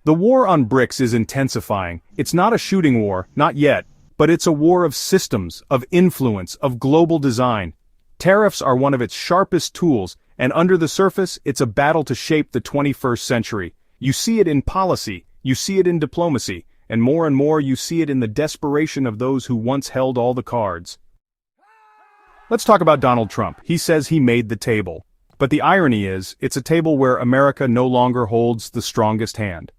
The war on BRICS is intensifying. It's not a shooting war, not yet, but it's a war of systems, of influence, of global design. Tariffs are one of its sharpest tools, and under the surface, it's a battle to shape the 21st century. You see it in policy, you see it in diplomacy, and more you see it in the desperation of those who once held all the cards. Let's talk about Donald Trump. He says he made the table. But the irony is, it's a table where America no longer holds the strongest hand.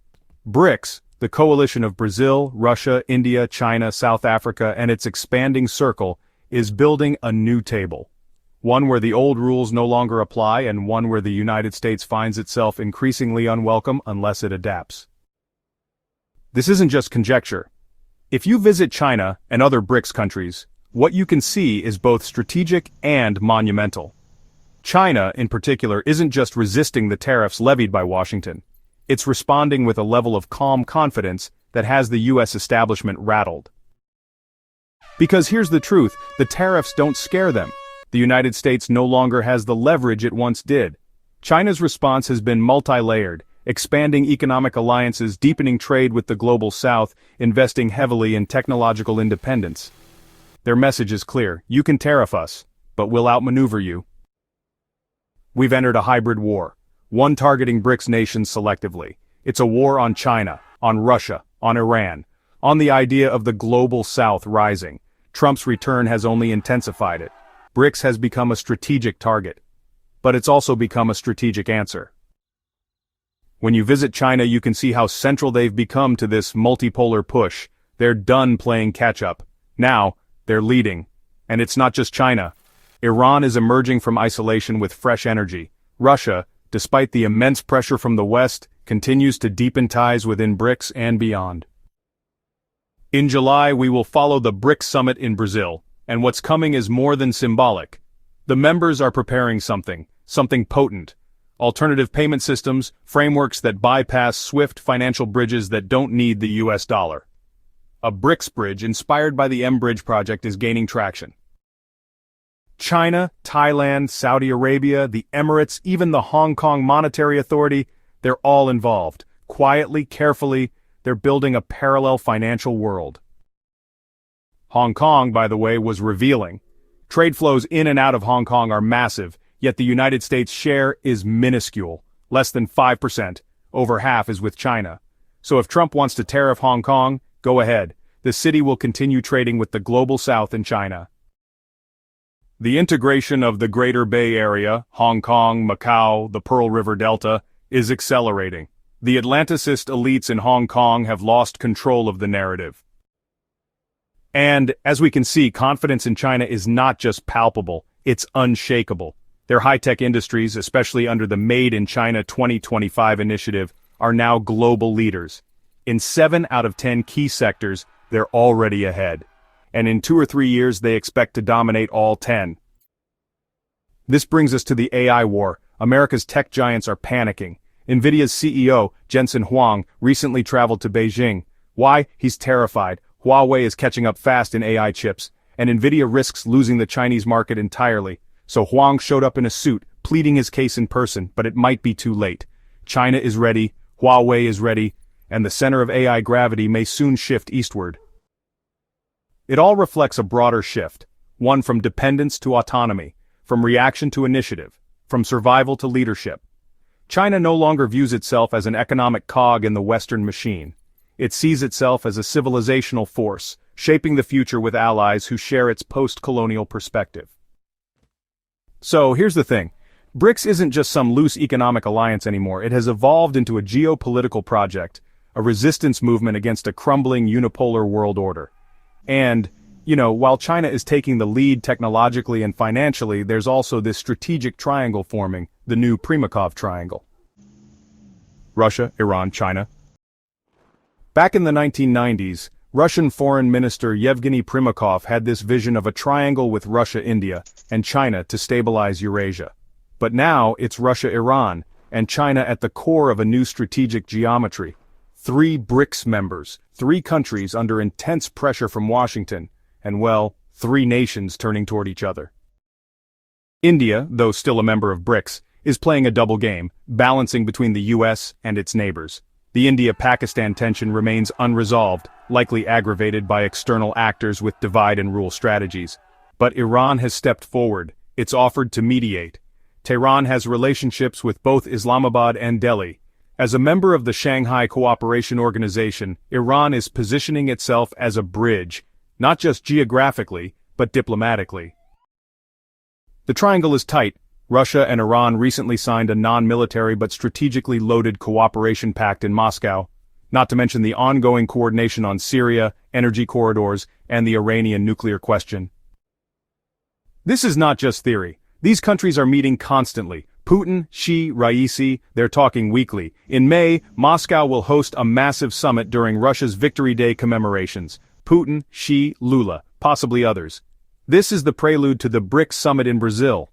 BRICS, the coalition of Brazil, Russia, India, China, South Africa, and its expanding circle, is building a new table. One where the old rules no longer apply and one where the United States finds itself increasingly unwelcome unless it adapts. This isn't just conjecture. If you visit China and other BRICS countries, what you can see is both strategic and monumental. China, in particular, isn't just resisting the tariffs levied by Washington. It's responding with a level of calm confidence that has the U.S. establishment rattled. Because here's the truth, the tariffs don't scare them. The United States no longer has the leverage it once did. China's response has been multi-layered, expanding economic alliances, deepening trade with the global South, investing heavily in technological independence. Their message is clear: you can tariff us, but we'll outmaneuver you. We've entered a hybrid war, one targeting BRICS nations selectively. It's a war on China, on Russia, on Iran, on the idea of the global South rising. Trump's return has only intensified it. BRICS has become a strategic target. But it's also become a strategic answer. When you visit China, you can see how central they've become to this multipolar push. They're done playing catch-up. Now, they're leading. And it's not just China. Iran is emerging from isolation with fresh energy. Russia, despite the immense pressure from the West, continues to deepen ties within BRICS and beyond. In July, we will follow the BRICS summit in Brazil, and what's coming is more than symbolic. The members are preparing something potent. Alternative payment systems, frameworks that bypass swift financial bridges that don't need the US dollar. A BRICS bridge inspired by the M-Bridge project is gaining traction. China, Thailand, Saudi Arabia, the Emirates, even the Hong Kong Monetary Authority, they're all involved. Quietly, carefully, they're building a parallel financial world. Hong Kong, by the way, was revealing. Trade flows in and out of Hong Kong are massive, yet the United States' share is minuscule, less than 5%. Over half is with China. So if Trump wants to tariff Hong Kong, go ahead. The city will continue trading with the global South and China. The integration of the Greater Bay Area, Hong Kong, Macau, the Pearl River Delta, is accelerating. The Atlanticist elites in Hong Kong have lost control of the narrative. And, as we can see, confidence in China is not just palpable, it's unshakable. Their high-tech industries, especially under the Made in China 2025 initiative, are now global leaders. In 7 out of 10 key sectors, they're already ahead. And in 2 or 3 years they expect to dominate all 10. This brings us to the AI war. America's tech giants are panicking. NVIDIA's CEO, Jensen Huang, recently traveled to Beijing. Why? He's terrified. Huawei is catching up fast in AI chips, and NVIDIA risks losing the Chinese market entirely. So Huang showed up in a suit, pleading his case in person, but it might be too late. China is ready, Huawei is ready, and the center of AI gravity may soon shift eastward. It all reflects a broader shift, one from dependence to autonomy, from reaction to initiative, from survival to leadership. China no longer views itself as an economic cog in the Western machine. It sees itself as a civilizational force, shaping the future with allies who share its post-colonial perspective. So, here's the thing. BRICS isn't just some loose economic alliance anymore. It has evolved into a geopolitical project, a resistance movement against a crumbling unipolar world order. And, while China is taking the lead technologically and financially, there's also this strategic triangle forming, the new Primakov triangle. Russia, Iran, China. Back in the 1990s, Russian Foreign Minister Yevgeny Primakov had this vision of a triangle with Russia, India, and China to stabilize Eurasia. But now it's Russia, Iran, and China at the core of a new strategic geometry. 3 BRICS members, 3 countries under intense pressure from Washington, and 3 nations turning toward each other. India, though still a member of BRICS, is playing a double game, balancing between the US and its neighbors. The India-Pakistan tension remains unresolved, likely aggravated by external actors with divide-and-rule strategies. But Iran has stepped forward. It's offered to mediate. Tehran has relationships with both Islamabad and Delhi. As a member of the Shanghai Cooperation Organization, Iran is positioning itself as a bridge, not just geographically, but diplomatically. The triangle is tight. Russia and Iran recently signed a non-military but strategically loaded cooperation pact in Moscow, not to mention the ongoing coordination on Syria, energy corridors, and the Iranian nuclear question. This is not just theory. These countries are meeting constantly. Putin, Xi, Raisi, they're talking weekly. In May, Moscow will host a massive summit during Russia's Victory Day commemorations. Putin, Xi, Lula, possibly others. This is the prelude to the BRICS summit in Brazil.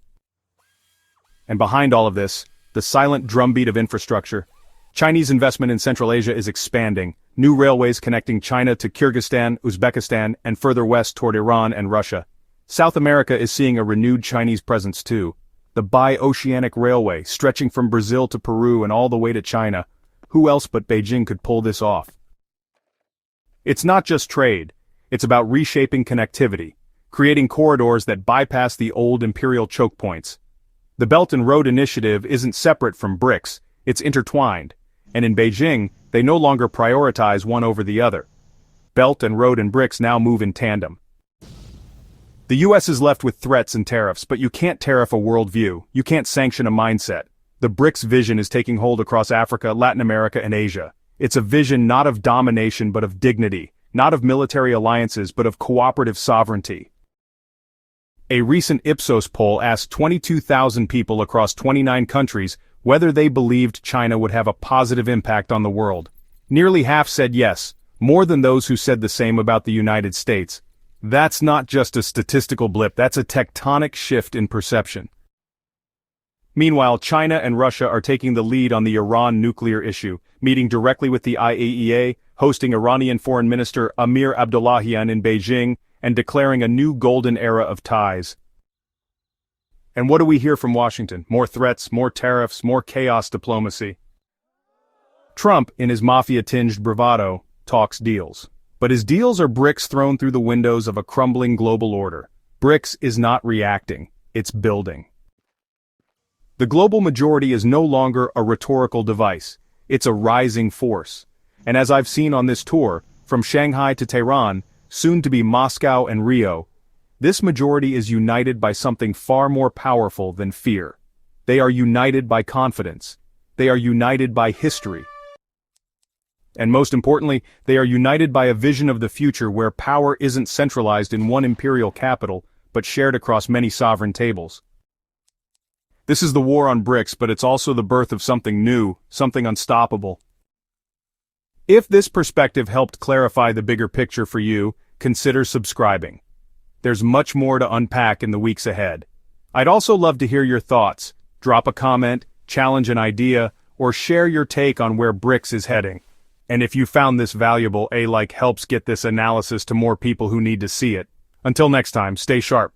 And behind all of this, the silent drumbeat of infrastructure. Chinese investment in Central Asia is expanding. New railways connecting China to Kyrgyzstan, Uzbekistan, and further west toward Iran and Russia. South America is seeing a renewed Chinese presence too. The Bi-Oceanic Railway, stretching from Brazil to Peru and all the way to China. Who else but Beijing could pull this off? It's not just trade. It's about reshaping connectivity, creating corridors that bypass the old imperial choke points. The Belt and Road Initiative isn't separate from BRICS, it's intertwined. And in Beijing, they no longer prioritize one over the other. Belt and Road and BRICS now move in tandem. The US is left with threats and tariffs, but you can't tariff a worldview, you can't sanction a mindset. The BRICS vision is taking hold across Africa, Latin America, and Asia. It's a vision not of domination but of dignity, not of military alliances but of cooperative sovereignty. A recent Ipsos poll asked 22,000 people across 29 countries whether they believed China would have a positive impact on the world. Nearly half said yes, more than those who said the same about the United States. That's not just a statistical blip, that's a tectonic shift in perception. Meanwhile, China and Russia are taking the lead on the Iran nuclear issue, meeting directly with the IAEA, hosting Iranian Foreign Minister Amir Abdollahian in Beijing, and declaring a new golden era of ties. And what do we hear from Washington? More threats, more tariffs, more chaos diplomacy. Trump, in his mafia-tinged bravado, talks deals. But his deals are bricks thrown through the windows of a crumbling global order. BRICS is not reacting, it's building. The global majority is no longer a rhetorical device, it's a rising force. And as I've seen on this tour, from Shanghai to Tehran, soon to be Moscow and Rio, this majority is united by something far more powerful than fear. They are united by confidence. They are united by history. And most importantly, they are united by a vision of the future where power isn't centralized in one imperial capital, but shared across many sovereign tables. This is the war on BRICS, but it's also the birth of something new, something unstoppable. If this perspective helped clarify the bigger picture for you, consider subscribing. There's much more to unpack in the weeks ahead. I'd also love to hear your thoughts. Drop a comment, challenge an idea, or share your take on where BRICS is heading. And if you found this valuable, a like helps get this analysis to more people who need to see it. Until next time, stay sharp.